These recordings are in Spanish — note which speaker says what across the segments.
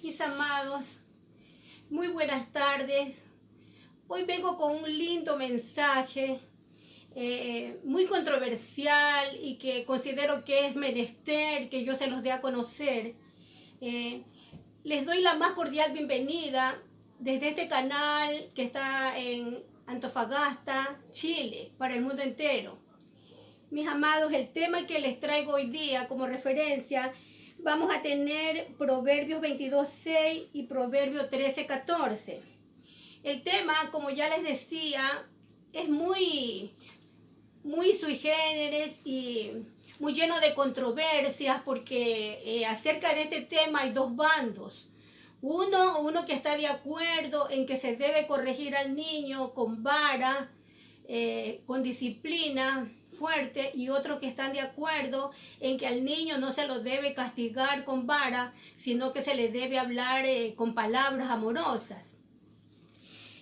Speaker 1: Mis amados, muy buenas tardes. Hoy vengo con un lindo mensaje, muy controversial y que considero que es menester que yo se los dé a conocer. Les doy la más cordial bienvenida desde este canal que está en Antofagasta, Chile, para el mundo entero. Mis amados, el tema que les traigo hoy día como referencia, vamos a tener Proverbios 22:6 y Proverbios 13:14. El tema, como ya les decía, es muy sui generis y muy lleno de controversias porque acerca de este tema hay dos bandos. Uno que está de acuerdo en que se debe corregir al niño con vara, con disciplina fuerte, y otros que están de acuerdo en que al niño no se lo debe castigar con vara, sino que se le debe hablar con palabras amorosas.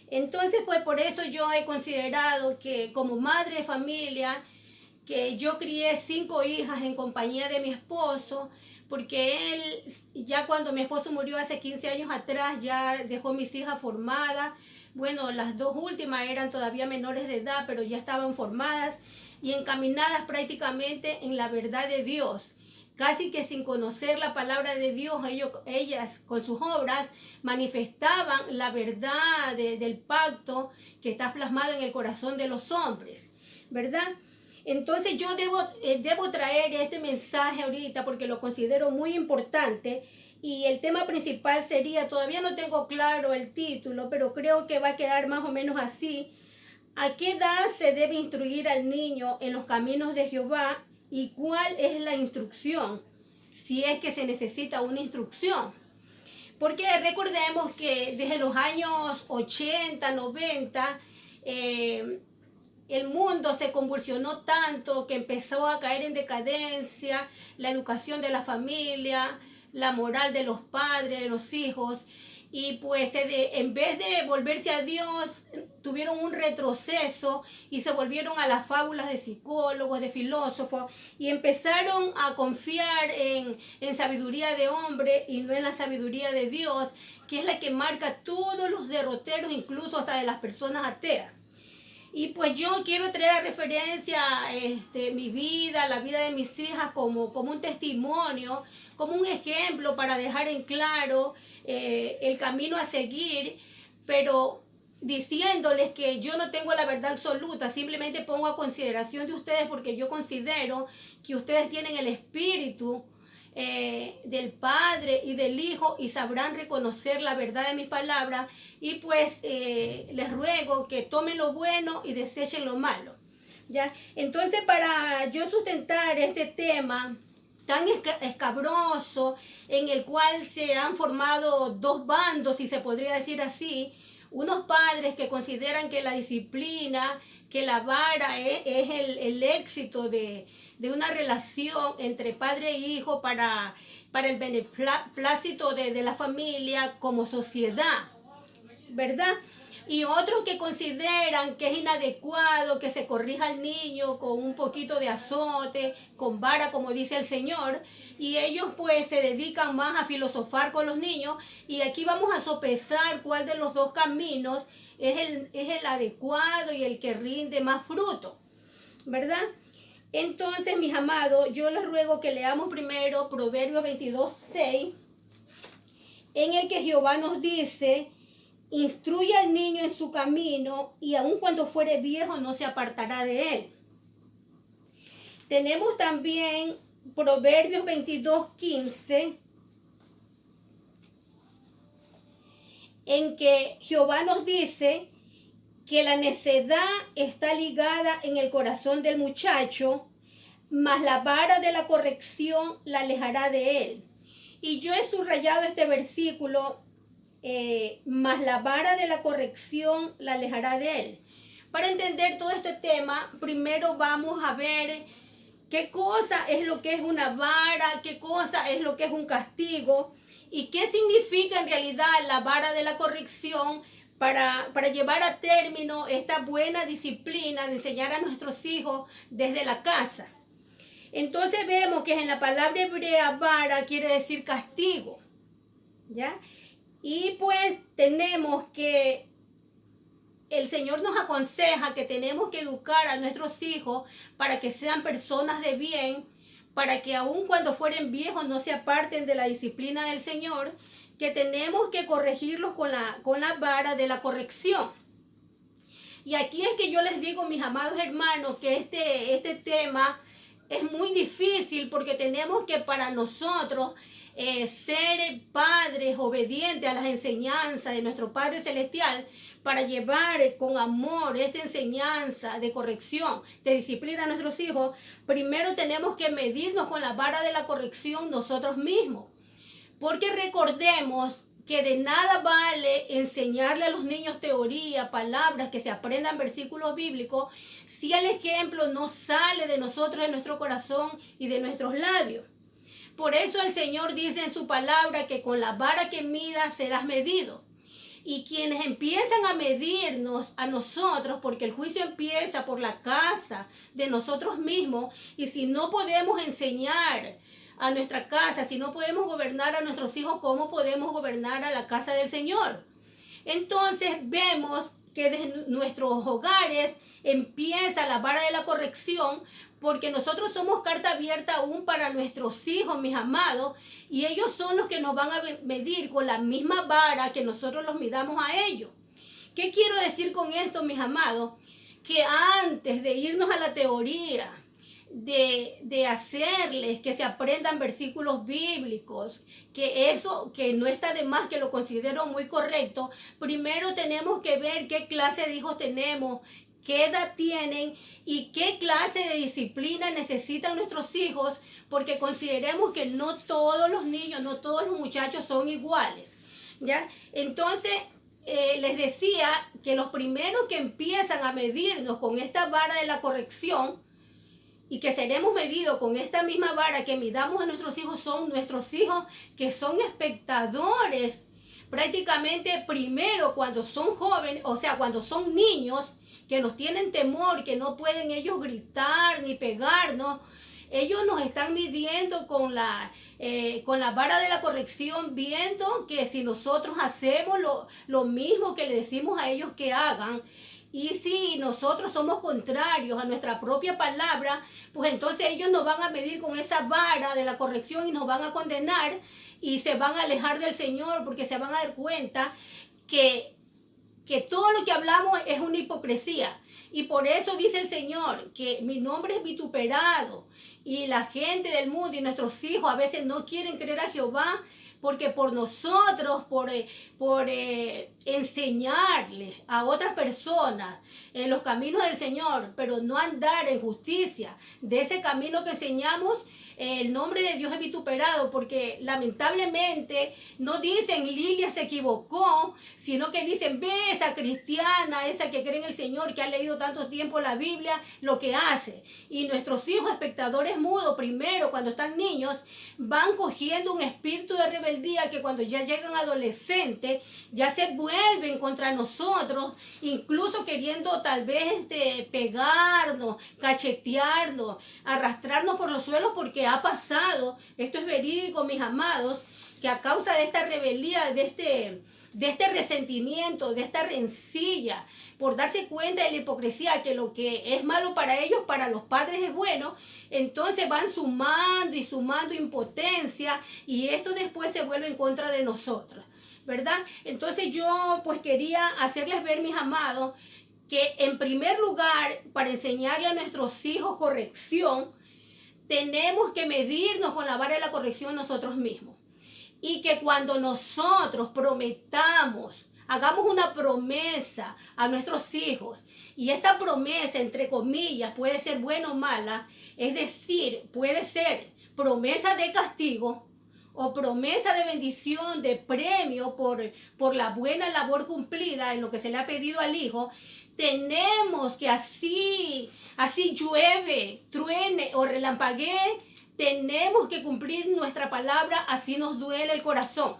Speaker 1: Entonces, pues por eso yo he considerado que como madre de familia, que yo crié 5 hijas en compañía de mi esposo, porque él, ya cuando mi esposo murió hace 15 años atrás, ya dejó mis hijas formadas. Bueno, las dos últimas eran todavía menores de edad, pero ya estaban formadas y encaminadas prácticamente en la verdad de Dios. Casi que sin conocer la palabra de Dios, ellas con sus obras manifestaban la verdad del pacto que está plasmado en el corazón de los hombres, ¿verdad? Entonces yo debo traer este mensaje ahorita porque lo considero muy importante, y el tema principal sería, todavía no tengo claro el título, pero creo que va a quedar más o menos así: ¿a qué edad se debe instruir al niño en los caminos de Jehová y cuál es la instrucción? Si es que se necesita una instrucción. Porque recordemos que desde los años 80, 90, el mundo se convulsionó tanto que empezó a caer en decadencia la educación de la familia, la moral de los padres, de los hijos, y pues en vez de volverse a Dios, tuvieron un retroceso y se volvieron a las fábulas de psicólogos, de filósofos, y empezaron a confiar en sabiduría de hombre y no en la sabiduría de Dios, que es la que marca todos los derroteros, incluso hasta de las personas ateas. Y pues yo quiero traer a referencia mi vida, la vida de mis hijas como un testimonio, como un ejemplo para dejar en claro el camino a seguir, pero diciéndoles que yo no tengo la verdad absoluta, simplemente pongo a consideración de ustedes porque yo considero que ustedes tienen el espíritu del Padre y del Hijo y sabrán reconocer la verdad de mis palabras, y pues les ruego que tomen lo bueno y desechen lo malo, ¿ya? Entonces, para yo sustentar este tema tan escabroso, en el cual se han formado dos bandos, si se podría decir así, unos padres que consideran que la disciplina, que la vara es el éxito de una relación entre padre e hijo para el beneplácito de la familia como sociedad, ¿verdad? Y otros que consideran que es inadecuado que se corrija al niño con un poquito de azote, con vara, como dice el Señor, y ellos pues se dedican más a filosofar con los niños, y aquí vamos a sopesar cuál de los dos caminos es el adecuado y el que rinde más fruto, ¿verdad? Entonces, mis amados, yo les ruego que leamos primero Proverbios 22:6, en el que Jehová nos dice: instruye al niño en su camino, y aun cuando fuere viejo no se apartará de él. Tenemos también Proverbios 22:15, en que Jehová nos dice que la necedad está ligada en el corazón del muchacho, mas la vara de la corrección la alejará de él. Y yo he subrayado este versículo, mas la vara de la corrección la alejará de él. Para entender todo este tema, primero vamos a ver qué cosa es lo que es una vara, qué cosa es lo que es un castigo, y qué significa en realidad la vara de la corrección para llevar a término esta buena disciplina de enseñar a nuestros hijos desde la casa. Entonces vemos que en la palabra hebrea vara quiere decir castigo. ¿ya? Y pues tenemos que, el Señor nos aconseja que tenemos que educar a nuestros hijos para que sean personas de bien, para que aun cuando fueren viejos no se aparten de la disciplina del Señor, que tenemos que corregirlos con la vara de la corrección. Y aquí es que yo les digo, mis amados hermanos, que este tema es muy difícil porque tenemos que para nosotros ser padres obedientes a las enseñanzas de nuestro Padre Celestial, para llevar con amor esta enseñanza de corrección, de disciplina a nuestros hijos, primero tenemos que medirnos con la vara de la corrección nosotros mismos. Porque recordemos que de nada vale enseñarle a los niños teoría, palabras, que se aprendan versículos bíblicos, si el ejemplo no sale de nosotros, de nuestro corazón y de nuestros labios. Por eso el Señor dice en su palabra que con la vara que midas serás medido. Y quienes empiezan a medirnos a nosotros, porque el juicio empieza por la casa de nosotros mismos, y si no podemos enseñar a nuestra casa, si no podemos gobernar a nuestros hijos, ¿cómo podemos gobernar a la casa del Señor? Entonces vemos que desde nuestros hogares empieza la vara de la corrección, porque nosotros somos carta abierta aún para nuestros hijos, mis amados, y ellos son los que nos van a medir con la misma vara que nosotros los midamos a ellos. ¿Qué quiero decir con esto, mis amados? Que antes de irnos a la teoría, de hacerles que se aprendan versículos bíblicos, que eso que no está de más, que lo considero muy correcto, primero tenemos que ver qué clase de hijos tenemos, qué edad tienen y qué clase de disciplina necesitan nuestros hijos, porque consideremos que no todos los niños, no todos los muchachos son iguales, ¿ya? Entonces, les decía que los primeros que empiezan a medirnos con esta vara de la corrección, y que seremos medidos con esta misma vara que midamos a nuestros hijos, son nuestros hijos que son espectadores prácticamente primero cuando son jóvenes, o sea, cuando son niños, que nos tienen temor, que no pueden ellos gritar ni pegarnos. Ellos nos están midiendo con la vara de la corrección, viendo que si nosotros hacemos lo mismo que le decimos a ellos que hagan, y si nosotros somos contrarios a nuestra propia palabra, pues entonces ellos nos van a medir con esa vara de la corrección y nos van a condenar y se van a alejar del Señor, porque se van a dar cuenta que todo lo que hablamos es una hipocresía. Y por eso dice el Señor que mi nombre es vituperado, y la gente del mundo y nuestros hijos a veces no quieren creer a Jehová, porque por nosotros, por enseñarles a otras personas en los caminos del Señor, pero no andar en justicia de ese camino que enseñamos, el nombre de Dios es vituperado, porque lamentablemente no dicen Lilia se equivocó, sino que dicen ve esa cristiana, esa que cree en el Señor, que ha leído tanto tiempo la Biblia, lo que hace. Y nuestros hijos espectadores mudos, primero cuando están niños, van cogiendo un espíritu de rebeldía que cuando ya llegan adolescentes ya se vuelven contra nosotros, incluso queriendo tal vez pegarnos, cachetearnos, arrastrarnos por los suelos, porque ha pasado, esto es verídico, mis amados, que a causa de esta rebeldía, de este resentimiento, de esta rencilla, por darse cuenta de la hipocresía, que lo que es malo para ellos, para los padres es bueno, entonces van sumando y sumando impotencia, y esto después se vuelve en contra de nosotros, ¿verdad? Entonces yo pues quería hacerles ver, mis amados, que en primer lugar, para enseñarle a nuestros hijos corrección, tenemos que medirnos con la vara de la corrección nosotros mismos. Y que cuando nosotros prometamos, hagamos una promesa a nuestros hijos, y esta promesa, entre comillas, puede ser buena o mala, es decir, puede ser promesa de castigo o promesa de bendición, de premio por la buena labor cumplida en lo que se le ha pedido al hijo. Tenemos que así llueve, truene o relampaguee, tenemos que cumplir nuestra palabra, así nos duele el corazón.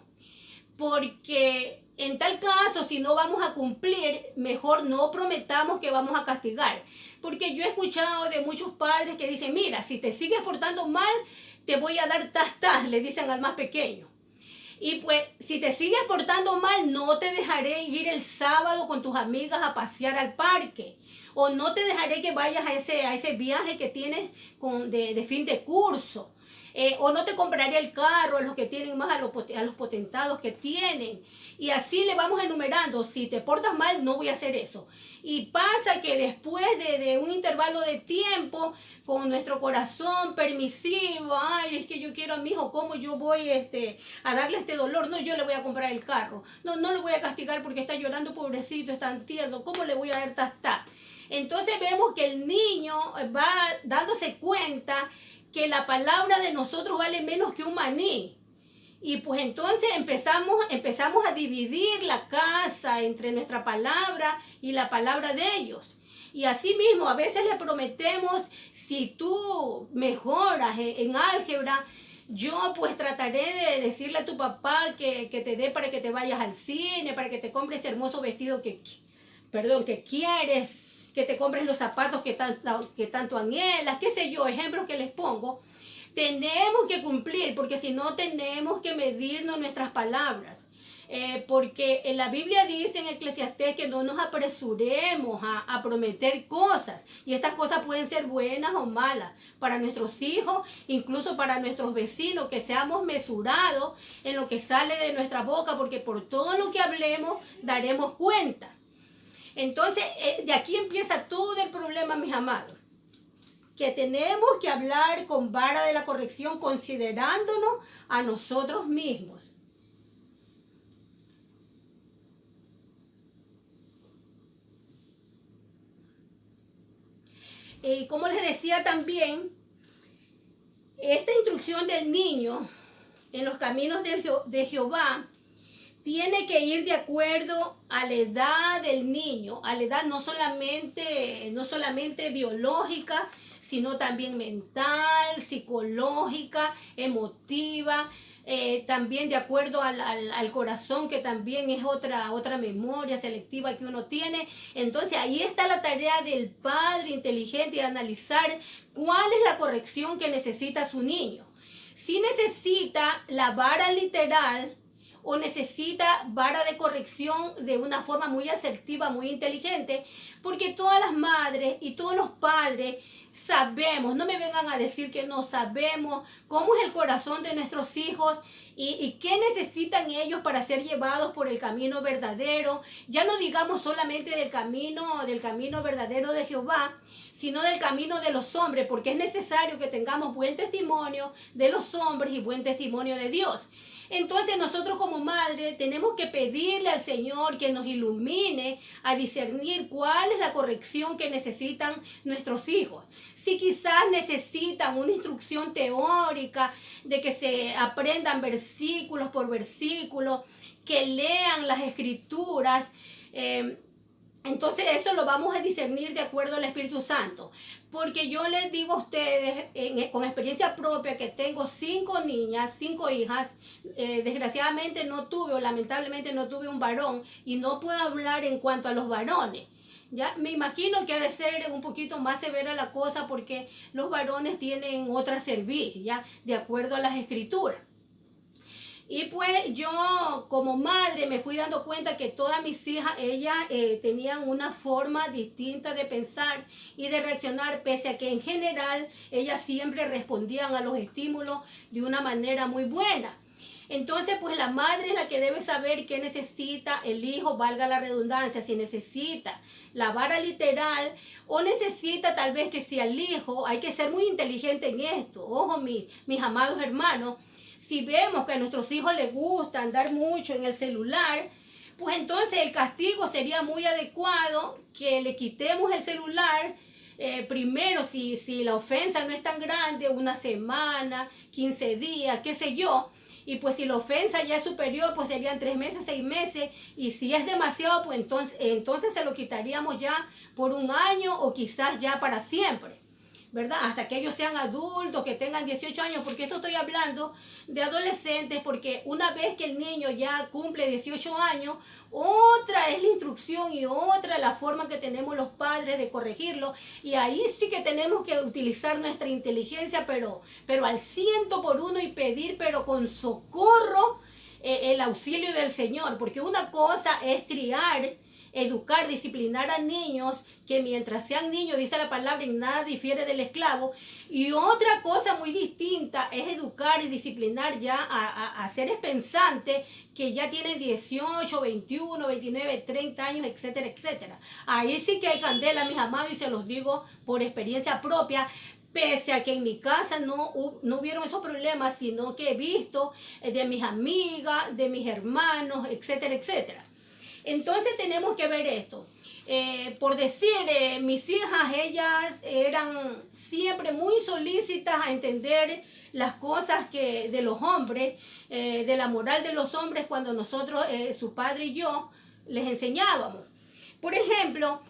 Speaker 1: Porque en tal caso, si no vamos a cumplir, mejor no prometamos que vamos a castigar. Porque yo he escuchado de muchos padres que dicen, mira, si te sigues portando mal, te voy a dar tas, le dicen al más pequeño. Y pues, si te sigues portando mal, no te dejaré ir el sábado con tus amigas a pasear al parque. O no te dejaré que vayas a ese viaje que tienes de fin de curso. O no te compraré el carro a los que tienen más, a los potentados que tienen. Y así le vamos enumerando. Si te portas mal, no voy a hacer eso. Y pasa que después de un intervalo de tiempo, con nuestro corazón permisivo, ay, es que yo quiero a mi hijo, ¿cómo yo voy a darle este dolor? No, yo le voy a comprar el carro. No, no lo voy a castigar porque está llorando, pobrecito, es tan tierno. ¿Cómo le voy a dar tasta? Entonces vemos que el niño va dándose cuenta que la palabra de nosotros vale menos que un maní. Y pues entonces empezamos a dividir la casa entre nuestra palabra y la palabra de ellos. Y así mismo, a veces le prometemos, si tú mejoras en álgebra, yo pues trataré de decirle a tu papá que te dé para que te vayas al cine, para que te compres ese hermoso vestido que quieres, que te compres los zapatos que tanto anhelas, qué sé yo, ejemplos que les pongo. Tenemos que cumplir, porque si no tenemos que medirnos nuestras palabras. Porque en la Biblia dice en Eclesiastés que no nos apresuremos a prometer cosas. Y estas cosas pueden ser buenas o malas para nuestros hijos, incluso para nuestros vecinos, que seamos mesurados en lo que sale de nuestra boca, porque por todo lo que hablemos daremos cuenta. Entonces, de aquí empieza todo el problema, mis amados. Que tenemos que hablar con vara de la corrección, considerándonos a nosotros mismos. Y como les decía también, esta instrucción del niño en los caminos de Jehová tiene que ir de acuerdo a la edad del niño, a la edad no solamente biológica, sino también mental, psicológica, emotiva, también de acuerdo al corazón, que también es otra memoria selectiva que uno tiene. Entonces ahí está la tarea del padre inteligente de analizar cuál es la corrección que necesita su niño. Si necesita la vara literal, o necesita vara de corrección de una forma muy asertiva, muy inteligente, porque todas las madres y todos los padres sabemos, no me vengan a decir que no sabemos cómo es el corazón de nuestros hijos y qué necesitan ellos para ser llevados por el camino verdadero. Ya no digamos solamente del camino verdadero de Jehová, sino del camino de los hombres, porque es necesario que tengamos buen testimonio de los hombres y buen testimonio de Dios. Entonces nosotros como madre tenemos que pedirle al Señor que nos ilumine a discernir cuál es la corrección que necesitan nuestros hijos. Si quizás necesitan una instrucción teórica de que se aprendan versículos por versículo, que lean las escrituras, entonces eso lo vamos a discernir de acuerdo al Espíritu Santo. Porque yo les digo a ustedes, con experiencia propia, que tengo 5 niñas, 5 hijas. Desgraciadamente lamentablemente no tuve un varón. Y no puedo hablar en cuanto a los varones. ¿Ya? Me imagino que ha de ser un poquito más severa la cosa, porque los varones tienen otra cerviz, ¿ya? De acuerdo a las escrituras. Y pues yo como madre me fui dando cuenta que todas mis hijas, ellas tenían una forma distinta de pensar y de reaccionar, pese a que en general ellas siempre respondían a los estímulos de una manera muy buena. Entonces, pues la madre es la que debe saber qué necesita el hijo, valga la redundancia, si necesita la vara literal o necesita tal vez que si al hijo, hay que ser muy inteligente en esto. Ojo, mis amados hermanos. Si vemos que a nuestros hijos les gusta andar mucho en el celular, pues entonces el castigo sería muy adecuado que le quitemos el celular. Primero, si la ofensa no es tan grande, una semana, 15 días, qué sé yo. Y pues si la ofensa ya es superior, pues serían 3 meses, 6 meses. Y si es demasiado, pues entonces se lo quitaríamos ya por 1 año o quizás ya para siempre, ¿verdad? Hasta que ellos sean adultos, que tengan 18 años, porque esto estoy hablando de adolescentes, porque una vez que el niño ya cumple 18 años, otra es la instrucción y otra la forma que tenemos los padres de corregirlo, y ahí sí que tenemos que utilizar nuestra inteligencia, pero al 100 por 1 y pedir, pero con socorro, el auxilio del Señor, porque una cosa es criar, educar, disciplinar a niños, que mientras sean niños, dice la palabra, en nada difiere del esclavo. Y otra cosa muy distinta es educar y disciplinar ya a seres pensantes que ya tienen 18, 21, 29, 30 años, etcétera, etcétera. Ahí sí que hay candela, mis amados, y se los digo por experiencia propia, pese a que en mi casa no hubieron esos problemas, sino que he visto de mis amigas, de mis hermanos, etcétera, etcétera. Entonces tenemos que ver esto. Por decir, mis hijas, ellas eran siempre muy solícitas a entender las cosas de los hombres, de la moral de los hombres, cuando nosotros, su padre y yo, les enseñábamos. Por ejemplo,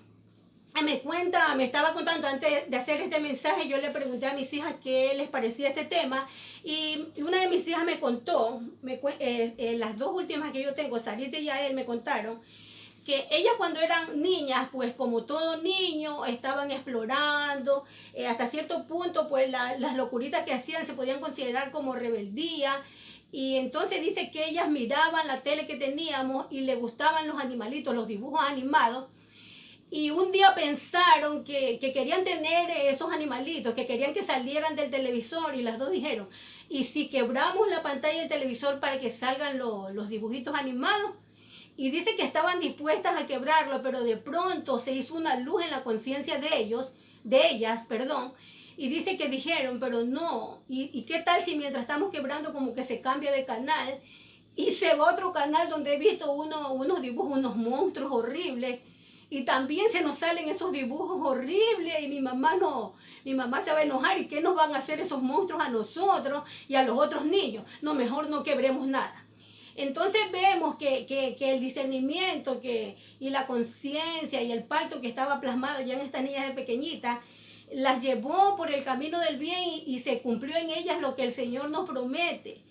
Speaker 1: me estaba contando antes de hacer este mensaje, yo le pregunté a mis hijas qué les parecía este tema, y una de mis hijas me contó, las dos últimas que yo tengo, Sarita y Yael, me contaron que ellas cuando eran niñas, pues como todo niño, estaban explorando, hasta cierto punto, pues las locuritas que hacían se podían considerar como rebeldía. Y entonces dice que ellas miraban la tele que teníamos y les gustaban los animalitos, los dibujos animados. Y un día pensaron que querían tener esos animalitos, que querían que salieran del televisor, y las dos dijeron, ¿y si quebramos la pantalla del televisor para que salgan los dibujitos animados? Y dice que estaban dispuestas a quebrarlo, pero de pronto se hizo una luz en la conciencia de ellas, y dice que dijeron, pero no, ¿y qué tal si mientras estamos quebrando como que se cambia de canal y se va a otro canal donde he visto unos dibujos, unos monstruos horribles? Y también se nos salen esos dibujos horribles y mi mamá se va a enojar. ¿Y qué nos van a hacer esos monstruos a nosotros y a los otros niños? No, mejor no quebremos nada. Entonces vemos que el discernimiento y la conciencia y el pacto que estaba plasmado ya en estas niñas de pequeñitas, las llevó por el camino del bien y se cumplió en ellas lo que el Señor nos promete.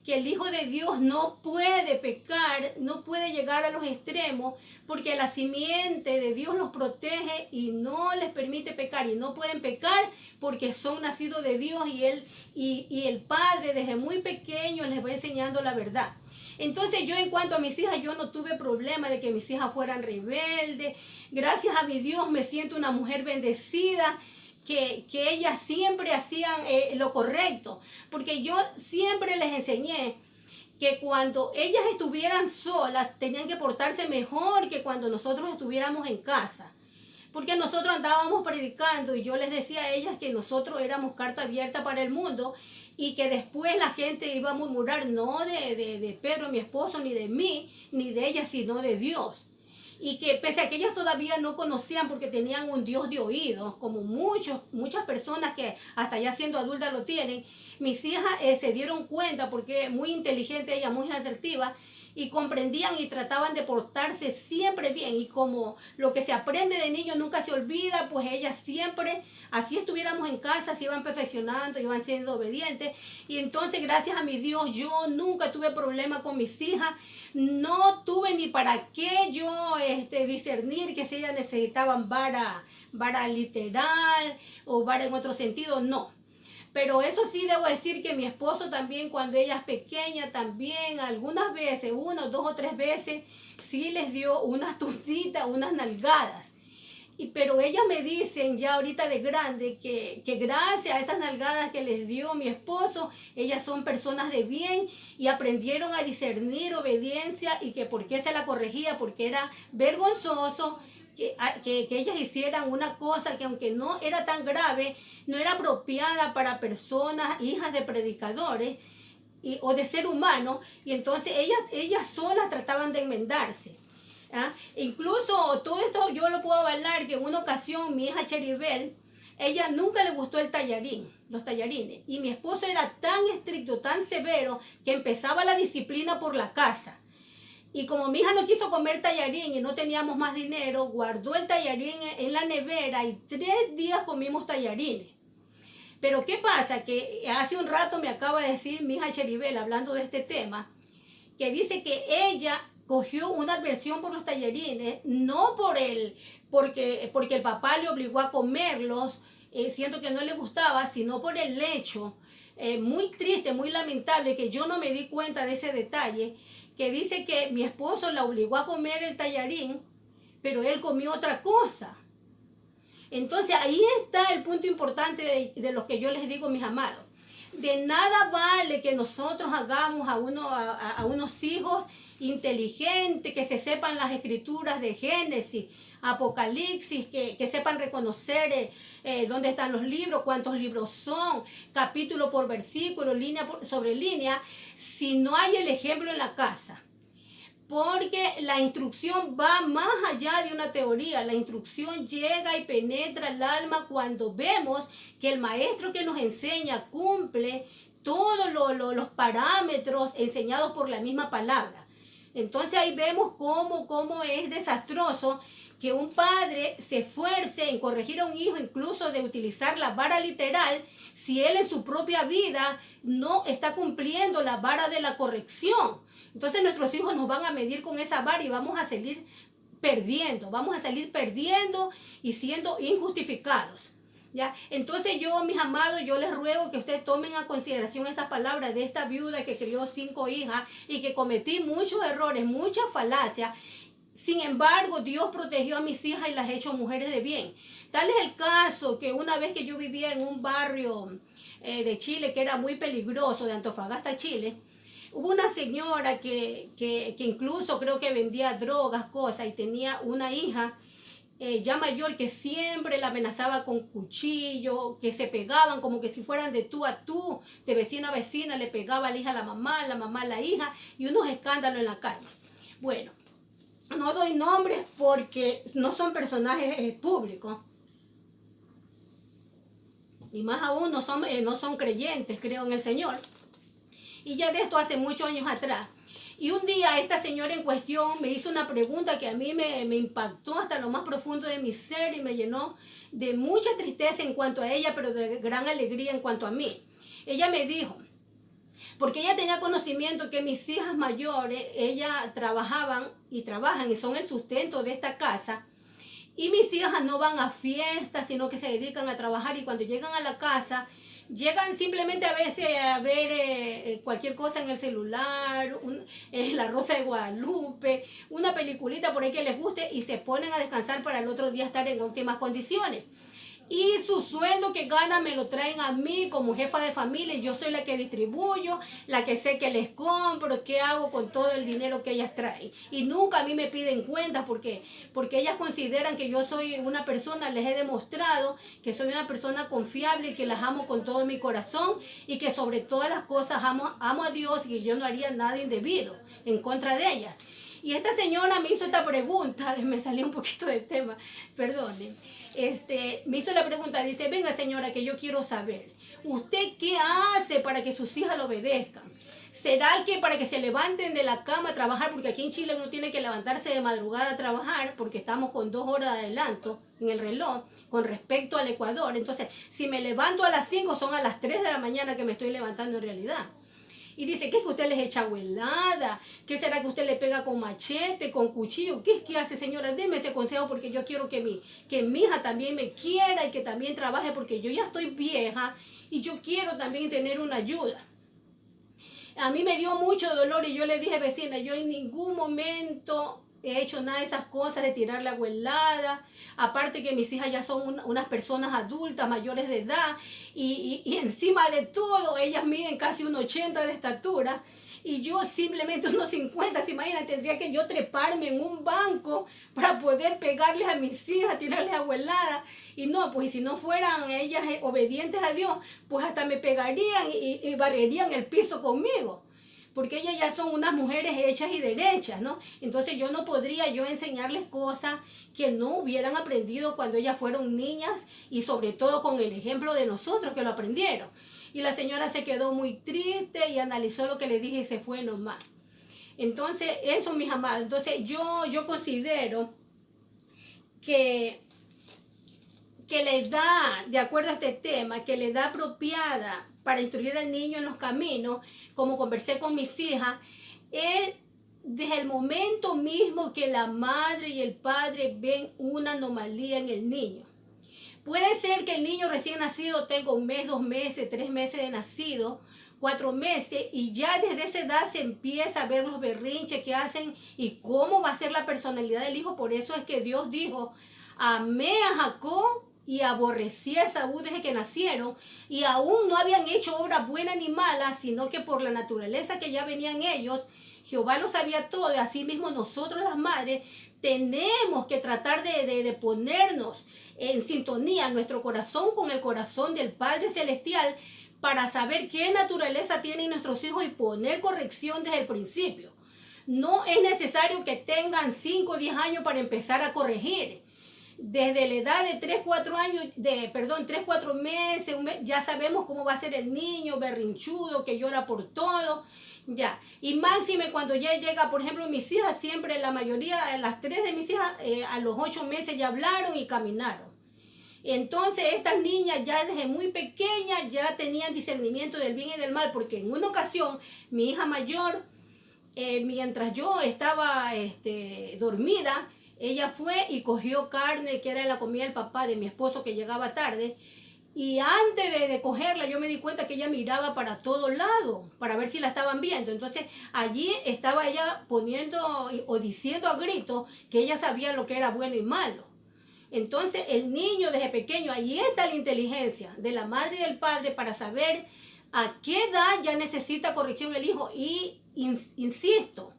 Speaker 1: Que el Hijo de Dios no puede pecar, no puede llegar a los extremos, porque la simiente de Dios los protege y no les permite pecar, y no pueden pecar porque son nacidos de Dios, y el Padre desde muy pequeño les va enseñando la verdad. Entonces yo, en cuanto a mis hijas, yo no tuve problema de que mis hijas fueran rebeldes. Gracias a mi Dios me siento una mujer bendecida, que ellas siempre hacían lo correcto, porque yo siempre les enseñé que cuando ellas estuvieran solas tenían que portarse mejor que cuando nosotros estuviéramos en casa, porque nosotros andábamos predicando y yo les decía a ellas que nosotros éramos carta abierta para el mundo, y que después la gente iba a murmurar no de Pedro, mi esposo, ni de mí, ni de ellas, sino de Dios. Y que pese a que ellas todavía no conocían, porque tenían un Dios de oídos, como muchas personas que hasta ya siendo adultas lo tienen, mis hijas se dieron cuenta, porque muy inteligente ella, muy asertiva, y comprendían y trataban de portarse siempre bien. Y como lo que se aprende de niños nunca se olvida, pues ellas siempre, así estuviéramos en casa, se iban perfeccionando, iban siendo obedientes. Y entonces, gracias a mi Dios, yo nunca tuve problema con mis hijas. No tuve ni para qué yo discernir que si ellas necesitaban vara literal o vara en otro sentido, no. Pero eso sí debo decir que mi esposo también, cuando ella es pequeña, también algunas veces, 1, 2 o 3 veces, sí les dio unas tunditas, unas nalgadas. Pero ellas me dicen ya ahorita de grande que gracias a esas nalgadas que les dio mi esposo, ellas son personas de bien y aprendieron a discernir obediencia, y que por qué se la corregía, porque era vergonzoso que ellas hicieran una cosa que, aunque no era tan grave, no era apropiada para personas, hijas de predicadores o de ser humano, y entonces ellas solas trataban de enmendarse. ¿Ah? Incluso todo esto yo lo puedo avalar, que en una ocasión mi hija Cheribel, ella nunca le gustó los tallarines, y mi esposo era tan estricto, tan severo, que empezaba la disciplina por la casa. Y como mi hija no quiso comer tallarín y no teníamos más dinero, guardó el tallarín en la nevera y 3 días comimos tallarines. Pero ¿qué pasa? Que hace un rato me acaba de decir mi hija Cheribel, hablando de este tema, que dice que ella cogió una aversión por los tallarines, no porque el papá le obligó a comerlos, siendo que no le gustaba, sino por el hecho muy triste, muy lamentable, que yo no me di cuenta de ese detalle, que dice que mi esposo la obligó a comer el tallarín, pero él comió otra cosa. Entonces ahí está el punto importante de lo que yo les digo, mis amados. De nada vale que nosotros hagamos a unos hijos inteligentes, que se sepan las escrituras de Génesis, Apocalipsis, que sepan reconocer dónde están los libros, cuántos libros son, capítulo por versículo, línea sobre línea, si no hay el ejemplo en la casa. Porque la instrucción va más allá de una teoría. La instrucción llega y penetra el alma cuando vemos que el maestro que nos enseña cumple todos los parámetros enseñados por la misma palabra. Entonces ahí vemos cómo es desastroso que un padre se esfuerce en corregir a un hijo, incluso de utilizar la vara literal, si él en su propia vida no está cumpliendo la vara de la corrección. Entonces nuestros hijos nos van a medir con esa vara y vamos a salir perdiendo y siendo injustificados. ¿Ya? Entonces yo, mis amados, yo les ruego que ustedes tomen a consideración estas palabras de esta viuda que crió 5 hijas y que cometí muchos errores, muchas falacias. Sin embargo, Dios protegió a mis hijas y las ha hecho mujeres de bien. Tal es el caso que una vez que yo vivía en un barrio de Chile que era muy peligroso, de Antofagasta, Chile, hubo una señora que incluso creo que vendía drogas, cosas, y tenía una hija ya mayor que siempre la amenazaba con cuchillo, que se pegaban como que si fueran de tú a tú, de vecina a vecina, le pegaba a la hija a la mamá a la hija, y unos escándalos en la calle. Bueno, no doy nombres porque no son personajes públicos. Y más aún no son creyentes, creo en el Señor. Y ya de esto hace muchos años atrás. Y un día esta señora en cuestión me hizo una pregunta que a mí me impactó hasta lo más profundo de mi ser y me llenó de mucha tristeza en cuanto a ella, pero de gran alegría en cuanto a mí. Ella me dijo, porque ella tenía conocimiento que mis hijas mayores, ellas trabajan y son el sustento de esta casa. Y mis hijas no van a fiestas, sino que se dedican a trabajar, y cuando llegan a la casa, llegan simplemente a veces a ver cualquier cosa en el celular, La Rosa de Guadalupe, una peliculita por ahí que les guste, y se ponen a descansar para el otro día estar en óptimas condiciones. Y su sueldo que ganan me lo traen a mí como jefa de familia, y yo soy la que distribuyo, la que sé que les compro, qué hago con todo el dinero que ellas traen. Y nunca a mí me piden cuentas porque ellas consideran que yo soy una persona, les he demostrado que soy una persona confiable y que las amo con todo mi corazón, y que sobre todas las cosas amo a Dios, y que yo no haría nada indebido en contra de ellas. Y esta señora me hizo esta pregunta, me salí un poquito del tema, perdonen. Me hizo la pregunta, dice, venga señora, que yo quiero saber, ¿usted qué hace para que sus hijas lo obedezcan? ¿Será que para que se levanten de la cama a trabajar? Porque aquí en Chile uno tiene que levantarse de madrugada a trabajar, porque estamos con 2 horas de adelanto en el reloj con respecto al Ecuador. Entonces, si me levanto a las 5, son a las 3 de la mañana que me estoy levantando en realidad. Y dice, ¿qué es que usted les echa huelada? ¿Qué será que usted le pega con machete, con cuchillo? ¿Qué es que hace, señora? Deme ese consejo, porque yo quiero que mi hija también me quiera y que también trabaje, porque yo ya estoy vieja y yo quiero también tener una ayuda. A mí me dio mucho dolor y yo le dije, vecina, yo en ningún momento he hecho nada de esas cosas de tirar la huelada. Aparte que mis hijas ya son unas personas adultas, mayores de edad, y encima de todo, ellas miden casi 1,80 de estatura, y yo simplemente 1,50. Se imaginan, tendría que yo treparme en un banco para poder pegarles a mis hijas, tirarles a huelada. Y no, pues si no fueran ellas obedientes a Dios, pues hasta me pegarían y barrerían el piso conmigo, porque ellas ya son unas mujeres hechas y derechas, ¿no? Entonces yo no podría enseñarles cosas que no hubieran aprendido cuando ellas fueron niñas, y sobre todo con el ejemplo de nosotros que lo aprendieron. Y la señora se quedó muy triste y analizó lo que le dije y se fue nomás. Entonces, eso, mis amados. Entonces yo considero que la edad, de acuerdo a este tema, que la edad apropiada para instruir al niño en los caminos, como conversé con mis hijas, es desde el momento mismo que la madre y el padre ven una anomalía en el niño. Puede ser que el niño recién nacido tenga 1 mes, 2 meses, 3 meses de nacido, 4 meses, y ya desde esa edad se empieza a ver los berrinches que hacen y cómo va a ser la personalidad del hijo. Por eso es que Dios dijo: amé a Jacob y aborrecí a Esaú desde que nacieron, y aún no habían hecho obra buena ni mala, sino que por la naturaleza que ya venían ellos, Jehová lo sabía todo. Y así mismo nosotros las madres tenemos que tratar de ponernos en sintonía nuestro corazón con el corazón del Padre Celestial, para saber qué naturaleza tienen nuestros hijos y poner corrección desde el principio. No es necesario que tengan 5 o 10 años para empezar a corregir. Desde la edad de 3, 4 años, 3, 4 meses, ya sabemos cómo va a ser el niño, berrinchudo, que llora por todo. Ya, y máxime cuando ya llega, por ejemplo, mis hijas siempre, la mayoría, las 3 de mis hijas, a los 8 meses ya hablaron y caminaron. Entonces estas niñas ya desde muy pequeñas ya tenían discernimiento del bien y del mal, porque en una ocasión mi hija mayor, mientras yo estaba dormida, ella fue y cogió carne que era la comida del papá de mi esposo, que llegaba tarde, y antes de cogerla yo me di cuenta que ella miraba para todos lados para ver si la estaban viendo. Entonces allí estaba ella poniendo o diciendo a gritos que ella sabía lo que era bueno y malo. Entonces el niño desde pequeño, ahí está la inteligencia de la madre y del padre para saber a qué edad ya necesita corrección el hijo. Y insisto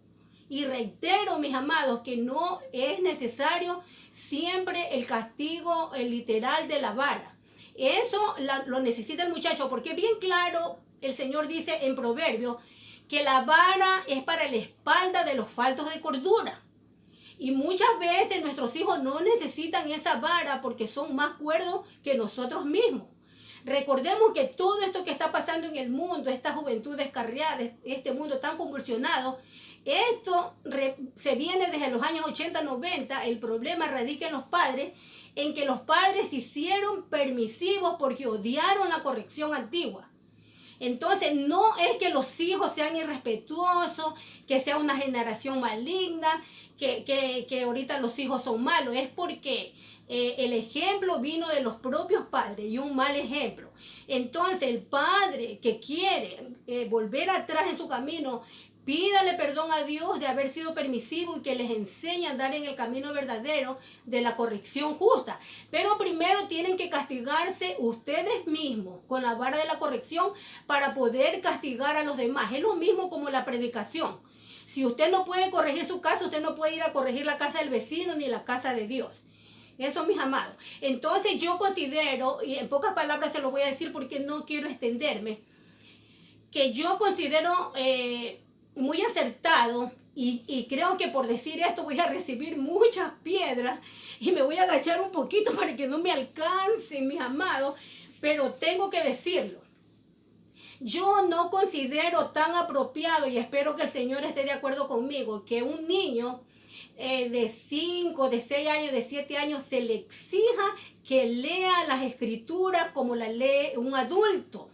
Speaker 1: y reitero, mis amados, que no es necesario siempre el castigo literal de la vara. Eso lo necesita el muchacho, porque bien claro el Señor dice en Proverbios que la vara es para la espalda de los faltos de cordura. Y muchas veces nuestros hijos no necesitan esa vara porque son más cuerdos que nosotros mismos. Recordemos que todo esto que está pasando en el mundo, esta juventud descarriada, este mundo tan convulsionado, esto se viene desde los años 80, 90. El problema radica en los padres, en que los padres se hicieron permisivos porque odiaron la corrección antigua. Entonces no es que los hijos sean irrespetuosos, que sea una generación maligna, que ahorita los hijos son malos. Es porque el ejemplo vino de los propios padres y un mal ejemplo. Entonces el padre que quiere volver atrás en su camino, pídale perdón a Dios de haber sido permisivo y que les enseñe a andar en el camino verdadero de la corrección justa. Pero primero tienen que castigarse ustedes mismos con la vara de la corrección para poder castigar a los demás. Es lo mismo como la predicación. Si usted no puede corregir su casa, usted no puede ir a corregir la casa del vecino ni la casa de Dios. Eso, mis amados. Entonces yo considero, y en pocas palabras se lo voy a decir porque no quiero extenderme, que yo considero muy acertado, y creo que por decir esto voy a recibir muchas piedras y me voy a agachar un poquito para que no me alcancen, mis amados, pero tengo que decirlo. Yo no considero tan apropiado, y espero que el Señor esté de acuerdo conmigo, que un niño de 5, de 6 años, de 7 años se le exija que lea las escrituras como la lee un adulto.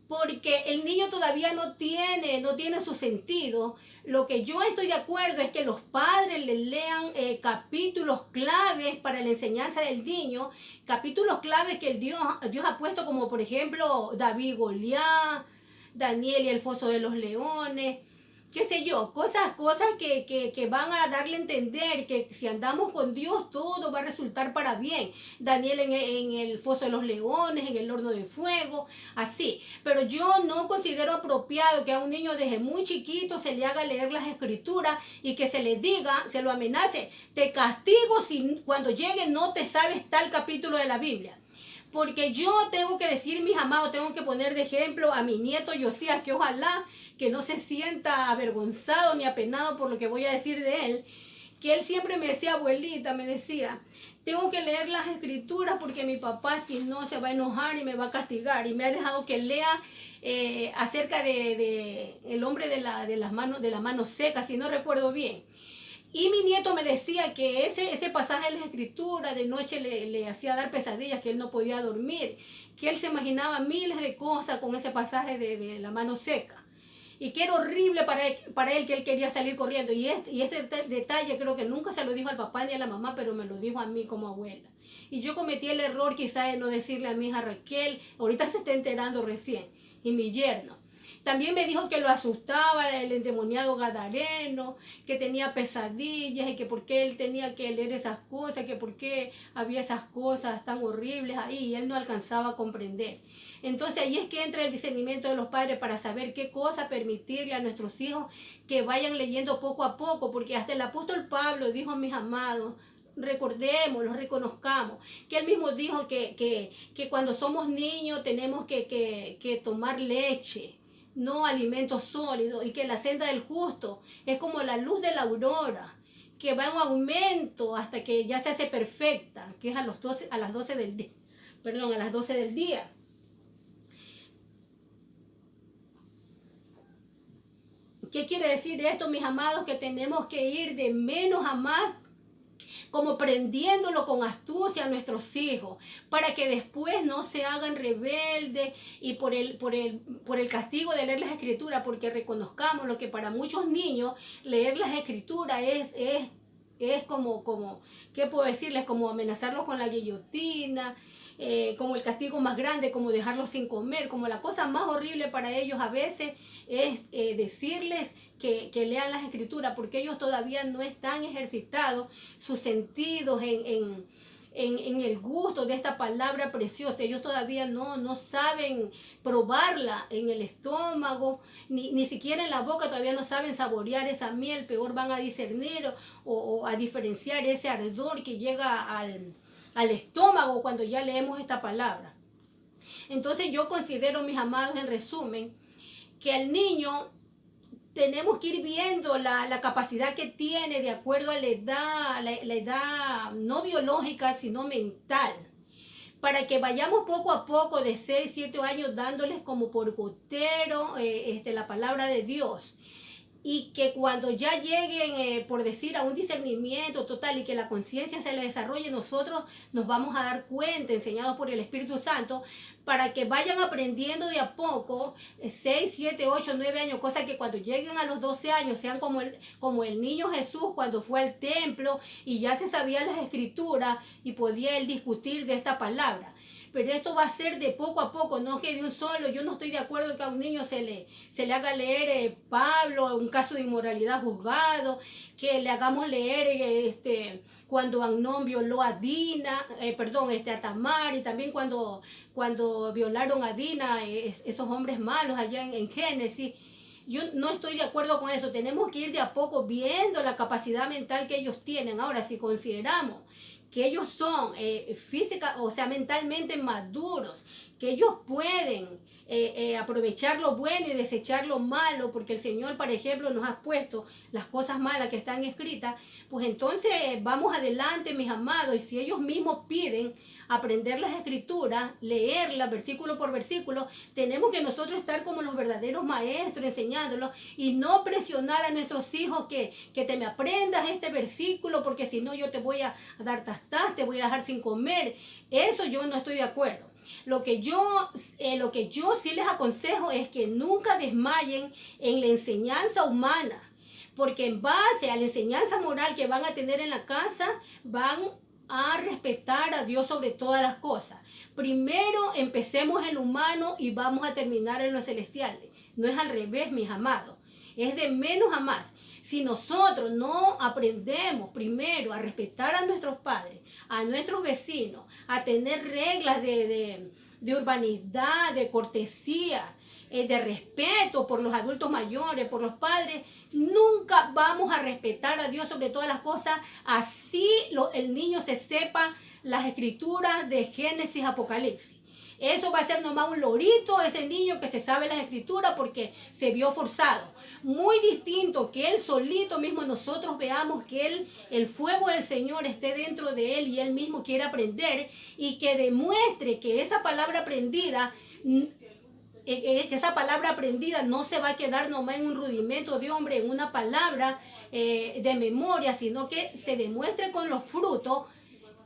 Speaker 1: Porque el niño todavía no tiene su sentido. Lo que yo estoy de acuerdo es que los padres le lean capítulos claves para la enseñanza del niño, capítulos claves que Dios ha puesto, como por ejemplo David y Goliat, Daniel y el foso de los leones, qué sé yo, cosas que van a darle a entender que si andamos con Dios todo va a resultar para bien. Daniel en el foso de los leones, en el horno de fuego, así. Pero yo no considero apropiado que a un niño desde muy chiquito se le haga leer las escrituras y que se le diga, se lo amenace: te castigo si cuando llegue no te sabes tal capítulo de la Biblia. Porque yo tengo que decir, mis amados, tengo que poner de ejemplo a mi nieto Josías, que ojalá que no se sienta avergonzado ni apenado por lo que voy a decir de él, que él siempre me decía, abuelita, me decía, tengo que leer las escrituras porque mi papá si no se va a enojar y me va a castigar, y me ha dejado que lea acerca de el hombre de la mano seca, si no recuerdo bien. Y mi nieto me decía que ese pasaje de la escritura de noche le hacía dar pesadillas, que él no podía dormir, que él se imaginaba miles de cosas con ese pasaje de la mano seca. y que era horrible para él que él quería salir corriendo. Y este detalle creo que nunca se lo dijo al papá ni a la mamá, pero me lo dijo a mí como abuela. Y yo cometí el error quizá de no decirle a mi hija Raquel, ahorita se está enterando recién, y mi yerno. También me dijo que lo asustaba el endemoniado gadareno, que tenía pesadillas y que por qué él tenía que leer esas cosas, que por qué había esas cosas tan horribles ahí y él no alcanzaba a comprender. Entonces ahí es que entra el discernimiento de los padres para saber qué cosa permitirle a nuestros hijos que vayan leyendo poco a poco, porque hasta el apóstol Pablo dijo, mis amados, recordémoslo, reconozcamos, que él mismo dijo que cuando somos niños tenemos que tomar leche, no alimentos sólidos, y que la senda del justo es como la luz de la aurora, que va en aumento hasta que ya se hace perfecta, que es a las 12 del día, a las 12 del día. ¿Qué quiere decir esto, mis amados? Que tenemos que ir de menos a más, como prendiéndolo con astucia a nuestros hijos, para que después no se hagan rebeldes y por el castigo de leer las escrituras, porque reconozcamos lo que para muchos niños leer las escrituras es como, ¿qué puedo decirles? Como amenazarlos con la guillotina, como el castigo más grande, como dejarlos sin comer, como la cosa más horrible para ellos a veces es decirles que lean las escrituras, porque ellos todavía no están ejercitados sus sentidos en el gusto de esta palabra preciosa. Ellos todavía no saben probarla en el estómago, ni siquiera en la boca todavía no saben saborear esa miel, peor van a discernir o a diferenciar ese ardor que llega al estómago cuando ya leemos esta palabra. Entonces yo considero, mis amados, en resumen, que al niño tenemos que ir viendo la capacidad que tiene de acuerdo a la edad no biológica, sino mental, para que vayamos poco a poco de 6, 7 años dándoles como por gotero la palabra de Dios. Y que cuando ya lleguen, por decir, a un discernimiento total y que la conciencia se le desarrolle, nosotros nos vamos a dar cuenta, enseñados por el Espíritu Santo, para que vayan aprendiendo de a poco, 6, 7, 8, 9 años, cosa que cuando lleguen a los 12 años sean como el niño Jesús cuando fue al templo y ya se sabía las escrituras y podía él discutir de esta palabra. Pero esto va a ser de poco a poco, no que de un solo. Yo no estoy de acuerdo que a un niño se le haga leer Pablo, un caso de inmoralidad juzgado, que le hagamos leer cuando Amnón violó a Dina, a Tamar, y también cuando violaron a Dina, esos hombres malos allá en Génesis. Yo no estoy de acuerdo con eso. Tenemos que ir de a poco viendo la capacidad mental que ellos tienen. Ahora, si consideramos que ellos son mentalmente maduros, que ellos pueden aprovechar lo bueno y desechar lo malo, porque el Señor, por ejemplo, nos ha puesto las cosas malas que están escritas, pues entonces vamos adelante, mis amados, y si ellos mismos piden aprender las escrituras, leerlas versículo por versículo, tenemos que nosotros estar como los verdaderos maestros enseñándolos y no presionar a nuestros hijos que te me aprendas este versículo, porque si no yo te voy a dar te voy a dejar sin comer. Eso yo no estoy de acuerdo. Lo que yo sí les aconsejo es que nunca desmayen en la enseñanza humana, porque en base a la enseñanza moral que van a tener en la casa, van a respetar a Dios sobre todas las cosas. Primero empecemos en lo humano y vamos a terminar en lo celestial. No es al revés, mis amados. Es de menos a más. Si nosotros no aprendemos primero a respetar a nuestros padres, a nuestros vecinos, a tener reglas de urbanidad, de cortesía, de respeto por los adultos mayores, por los padres, nunca vamos a respetar a Dios sobre todas las cosas. Así el niño se sepa las escrituras de Génesis, Apocalipsis. Eso va a ser nomás un lorito, ese niño que se sabe las escrituras porque se vio forzado. Muy distinto que él solito mismo, nosotros veamos que el fuego del Señor esté dentro de él y él mismo quiere aprender y que demuestre que esa palabra aprendida no se va a quedar nomás en un rudimento de hombre, en una palabra de memoria, sino que se demuestre con los frutos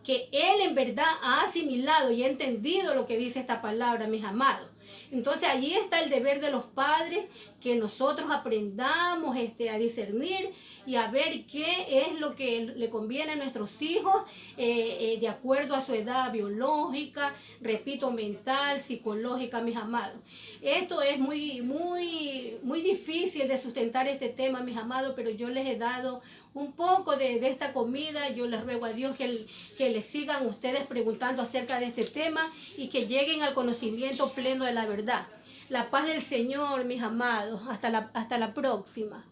Speaker 1: que él en verdad ha asimilado y ha entendido lo que dice esta palabra, mis amados. Entonces allí está el deber de los padres, que nosotros aprendamos a discernir y a ver qué es lo que le conviene a nuestros hijos de acuerdo a su edad biológica, repito, mental, psicológica, mis amados. Esto es muy difícil de sustentar este tema, mis amados, pero yo les he dado un poco de esta comida. Yo les ruego a Dios que les sigan ustedes preguntando acerca de este tema y que lleguen al conocimiento pleno de la verdad. La paz del Señor, mis amados. Hasta la próxima.